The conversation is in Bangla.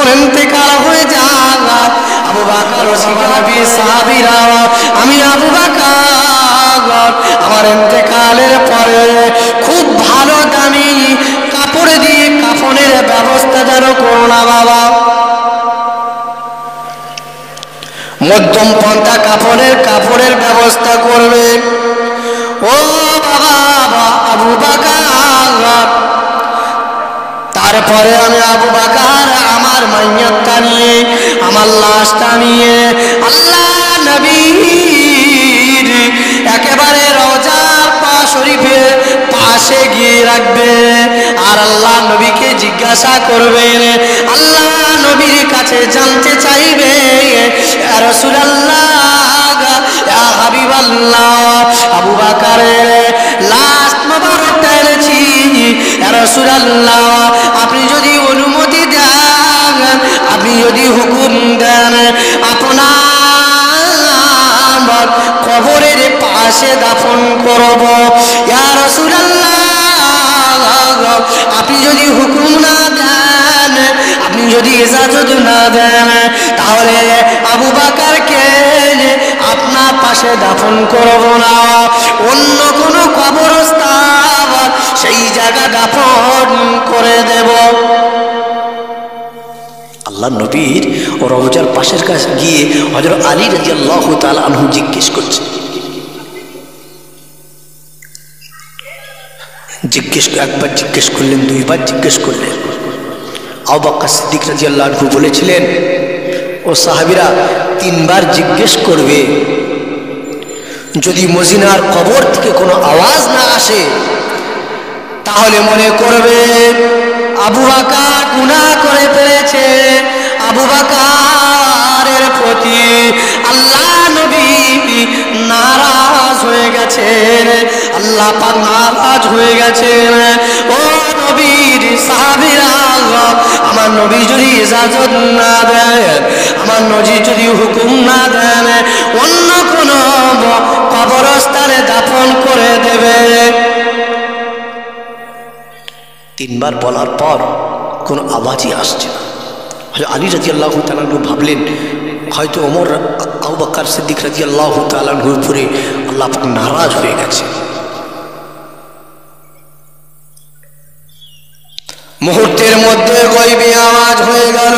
যখন ইন্তেকাল হয়ে যায়, আবু বকর সাহাবী সাহাবীরা, আমি আবু বকর আমার ইন্তেকালের পরে খুব ভালো দামি কাপড় দিয়ে কাফনের ব্যবস্থা যেন করো না বাবা, মধ্যম পন্থা কাপড়ের ব্যবস্থা করবে। ও বাবা আবু বকর, তারপরে আমি আবু বকর আমার মাইয়াতটা নিয়ে, আমার লাশটা নিয়ে আল্লাহ নবীর একেবারে রওজা শরীফের পাশে গিয়ে রাখবে, আর আল্লাহ নবীকে জিজ্ঞাসা করবে, আল্লাহ নবীর কাছে জানতে চাইবে, ইয়া রাসূলুল্লাহ ইয়া হাবিবাল্লাহ, আবু বকরের লাশ মোবারকটা এনেছি, ইয়া রাসূলুল্লাহ আপনি যদি অনুমতি দেন, আপনি যদি হুকুম দেন, আপনার কবরের পাশে দাফন করব। ইয়া রাসূলুল্লাহ আপনি যদি হুকুম না দেন, আপনি যদি ইজাজত না দেন, তাহলে আবু বকরকে আপনার পাশে দাফন করব না, অন্য কোনো কবরস্থান সেই জায়গা দাফন করে দেব। আল্লাহ নবীর ও রওজার পাশের কাছে গিয়ে হযরত আলী রাদিয়াল্লাহু তাআলা আনহু জিজ্ঞেস একবার জিজ্ঞেস করলেন, দুইবার জিজ্ঞেস করলেন। আবু বকর সিদ্দিক রাদিয়াল্লাহু আনহু বলেছিলেন, ও সাহাবীরা তিনবার জিজ্ঞেস করবে, যদি মদিনার কবর থেকে কোনো আওয়াজ না আসে তাহলে মনে করবে আবু বকর গুনাহ করে ফেলেছে, আবু বকরের প্রতি আল্লাহ নবী নারাজ হয়ে গেছেন, আল্লাহ পাক নারাজ হয়ে গেছেন। ও নবীর সাহাবীরা, আমার নবী যদি ইজাজত না দেন, আমার নবী যদি হুকুম না দেন, অন্য কোন কবরস্থানে দাফন করে দেবে। তিনবার বলার পর কোনো আওয়াজই আসছে না। আলী রাদিয়াল্লাহু তাআলা আনহু ভাবলেন হয়তো ওমর আবু বকর সিদ্দিক রাদিয়াল্লাহু তাআলা আনহুর উপরে আল্লাহ পাক নারাজ হয়ে গেছে। মুহূর্তের মধ্যে গায়বী আওয়াজ হয়ে গেল,